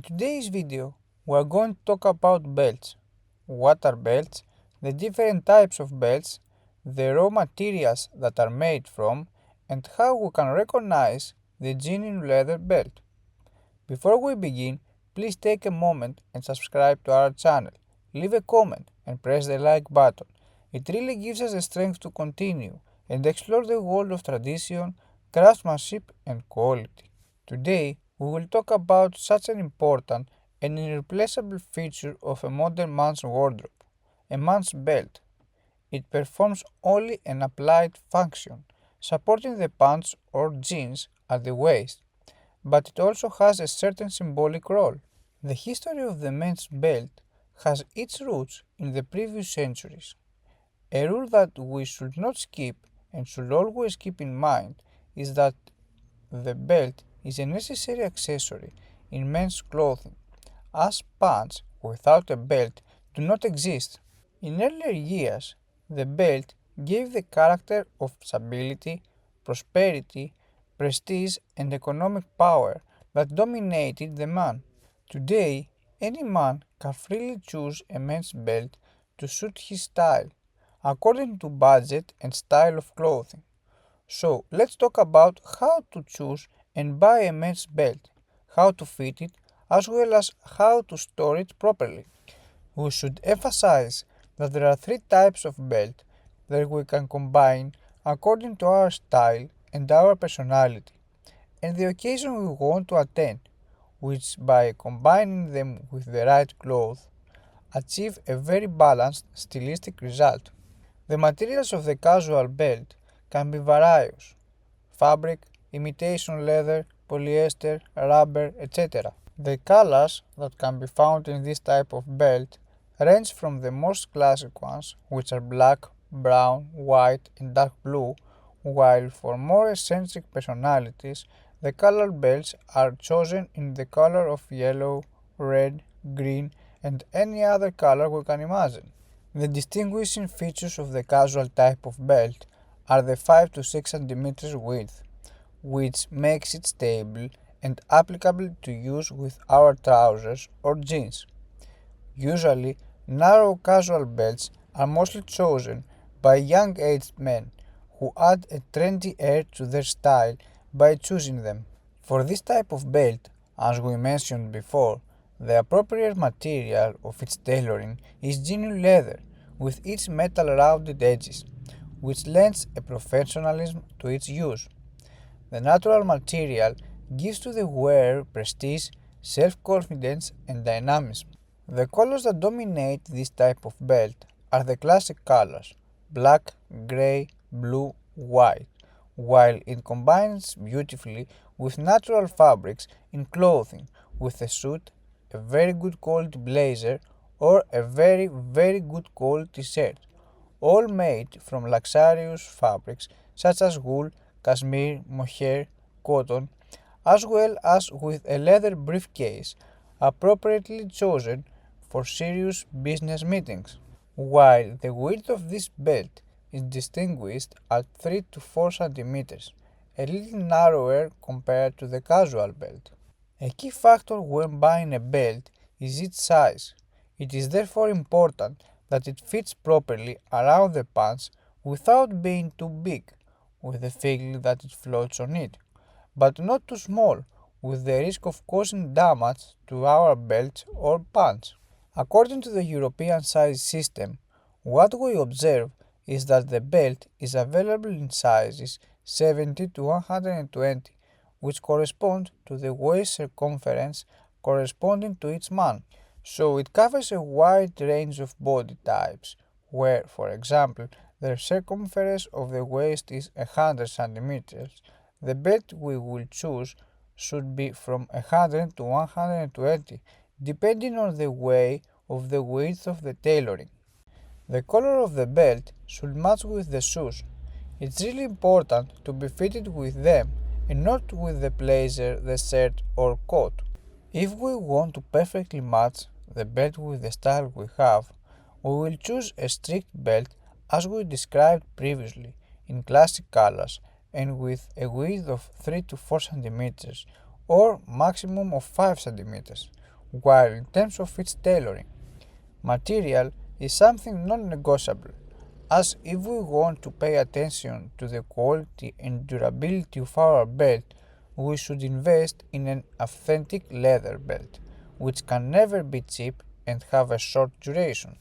today's video, we are going to talk about belts. What are belts? The different types of belts, the raw materials that are made from, and how we can recognize the genuine leather belt. Before we begin, please take a moment and subscribe to our channel. Leave a comment and press the like button. It really gives us the strength to continue and explore the world of tradition, craftsmanship, and quality. Today, we will talk about such an important and irreplaceable feature of a modern man's wardrobe, a man's belt. It performs only an applied function, supporting the pants or jeans at the waist, but it also has a certain symbolic role. The history of the men's belt has its roots in the previous centuries. A rule that we should not skip and should always keep in mind is that the belt is a necessary accessory in men's clothing, as pants without a belt do not exist. In earlier years, the belt gave the character of stability, prosperity, prestige, and economic power that dominated the man. Today, any man can freely choose a men's belt to suit his style, according to budget and style of clothing. So, let's talk about how to choose and buy a men's belt, how to fit it, as well as how to store it properly. We should emphasize that there are three types of belt that we can combine according to our style and our personality, and the occasion we want to attend, which by combining them with the right cloth, achieve a very balanced stylistic result. The materials of the casual belt can be various: fabric, imitation leather, polyester, rubber, etc. The colors that can be found in this type of belt range from the most classic ones, which are black, brown, white, and dark blue, while for more eccentric personalities, the colored belts are chosen in the color of yellow, red, green, and any other color we can imagine. The distinguishing features of the casual type of belt are the 5 to 6 cm width, which makes it stable and applicable to use with our trousers or jeans. Usually, narrow casual belts are mostly chosen by young-aged men who add a trendy air to their style by choosing them. For this type of belt, as we mentioned before, the appropriate material of its tailoring is genuine leather with its metal rounded edges, which lends a professionalism to its use. The natural material gives to the wearer prestige, self-confidence, and dynamism. The colors that dominate this type of belt are the classic colors: black, gray, blue, white, while it combines beautifully with natural fabrics in clothing, with a suit, a very good quality blazer, or a very good quality shirt, all made from luxurious fabrics such as wool, cashmere, mohair, cotton, as well as with a leather briefcase appropriately chosen for serious business meetings. While the width of this belt is distinguished at 3 to 4 cm, a little narrower compared to the casual belt. A key factor when buying a belt is its size. It is therefore important that it fits properly around the pants without being too big, with the feeling that it floats on it, but not too small, with the risk of causing damage to our belts or pants. According to the European size system, what we observe is that the belt is available in sizes 70 to 120, which correspond to the waist circumference corresponding to each man. So it covers a wide range of body types, where, for example, the circumference of the waist is 100 cm. The belt we will choose should be from 100 to 120, depending on the way of the width of the tailoring. The color of the belt should match with the shoes. It's really important to be fitted with them and not with the blazer, the shirt or coat. If we want to perfectly match the belt with the style we have, we will choose a strict belt as we described previously, in classic colors and with a width of 3 to 4 cm or maximum of 5 cm, while in terms of its tailoring, material is something non-negotiable, as if we want to pay attention to the quality and durability of our belt, we should invest in an authentic leather belt, which can never be cheap and have a short duration.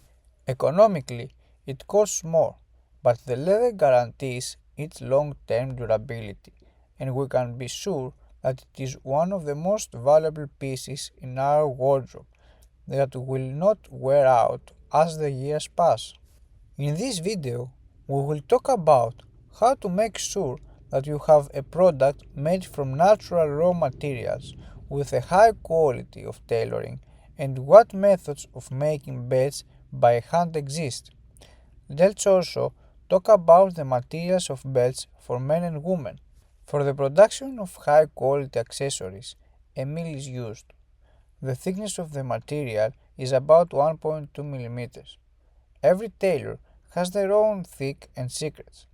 Economically, it costs more, but the leather guarantees its long-term durability, and we can be sure that it is one of the most valuable pieces in our wardrobe that will not wear out as the years pass. In this video, we will talk about how to make sure that you have a product made from natural raw materials with a high quality of tailoring and what methods of making belts by hand exist. Let's also talk about the materials of belts for men and women. For the production of high quality accessories, a mill is used. The thickness of the material is about 1.2 mm. Every tailor has their own thick and secrets.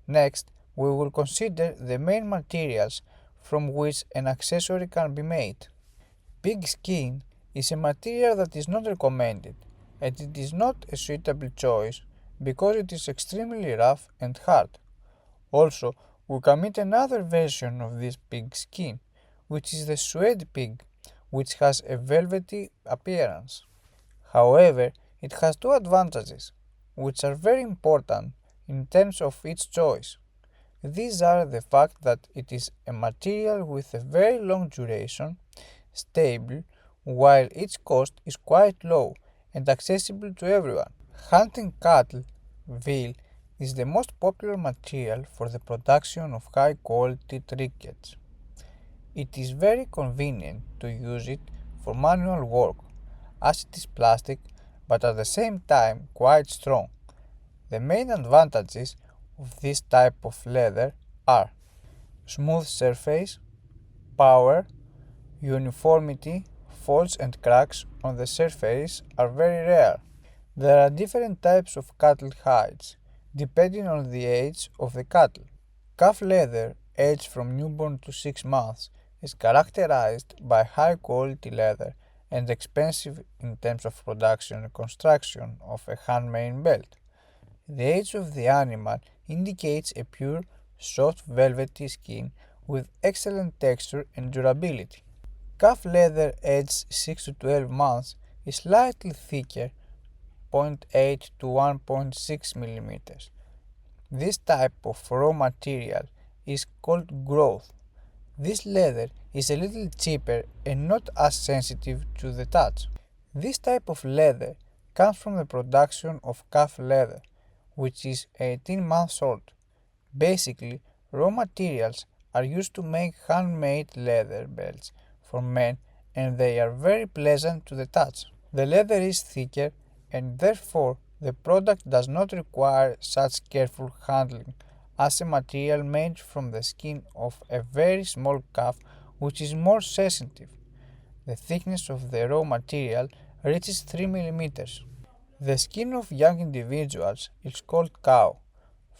Next, we will consider the main materials from which an accessory can be made. Pig skin is a material that is not recommended, and it is not a suitable choice because it is extremely rough and hard. Also, we can meet another version of this pig skin, which is the suede pig, which has a velvety appearance. However, it has two advantages, which are very important in terms of its choice. These are the fact that it is a material with a very long duration, stable, while its cost is quite low and accessible to everyone. Hunting cattle, veal, is the most popular material for the production of high quality trinkets. It is very convenient to use it for manual work, as it is plastic but at the same time quite strong. The main advantages of this type of leather are smooth surface, power, uniformity, folds and cracks on the surface are very rare. There are different types of cattle hides, depending on the age of the cattle. Calf leather, aged from newborn to 6 months, is characterized by high quality leather and expensive in terms of production and construction of a handmade belt. The age of the animal indicates a pure, soft velvety skin with excellent texture and durability. Calf leather aged 6 to 12 months is slightly thicker, 0.8 to 1.6 mm. This type of raw material is called growth. This leather is a little cheaper and not as sensitive to the touch. This type of leather comes from the production of calf leather, which is 18 months old. Basically, raw materials are used to make handmade leather belts for men and they are very pleasant to the touch. The leather is thicker and therefore the product does not require such careful handling as a material made from the skin of a very small calf which is more sensitive. The thickness of the raw material reaches 3 mm. The skin of young individuals is called cow.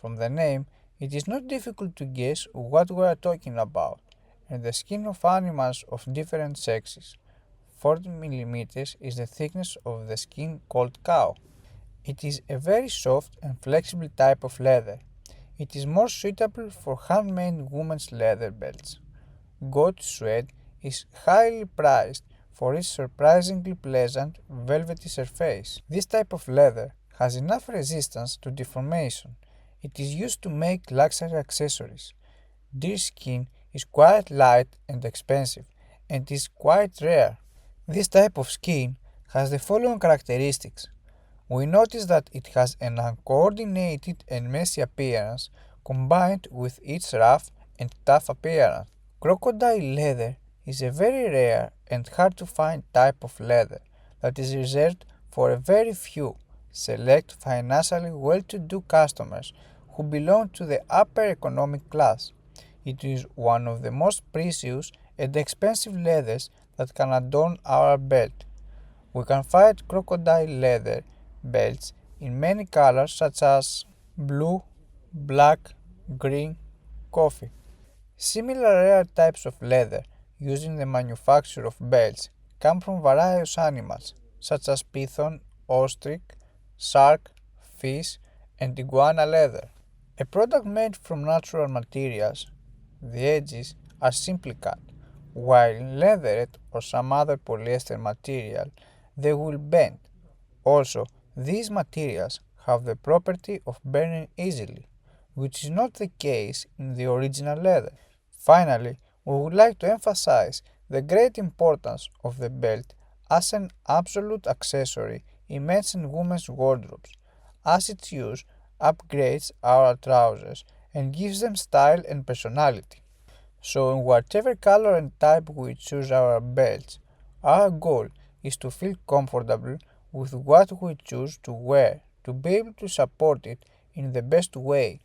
From the name, it is not difficult to guess what we are talking about, and the skin of animals of different sexes. 40 mm is the thickness of the skin called cow. It is a very soft and flexible type of leather. It is more suitable for handmade women's leather belts. Goat suede is highly prized for its surprisingly pleasant, velvety surface. This type of leather has enough resistance to deformation. It is used to make luxury accessories. Deerskin is quite light and expensive and is quite rare. This type of skin has the following characteristics. We notice that it has an uncoordinated and messy appearance combined with its rough and tough appearance. Crocodile leather is a very rare and hard to find type of leather that is reserved for a very few select financially well-to-do customers who belong to the upper economic class. It is one of the most precious and expensive leathers that can adorn our belt. We can find crocodile leather belts in many colors such as blue, black, green, coffee. Similar rare types of leather used in the manufacture of belts come from various animals, such as python, ostrich, shark, fish, and iguana leather. A product made from natural materials, the edges are simply cut, while leatherette or some other polyester material, they will bend. Also, these materials have the property of burning easily, which is not the case in the original leather. Finally, we would like to emphasize the great importance of the belt as an absolute accessory in men's and women's wardrobes, as its use upgrades our trousers and gives them style and personality. So in whatever color and type we choose our belts, our goal is to feel comfortable with what we choose to wear, to be able to support it in the best way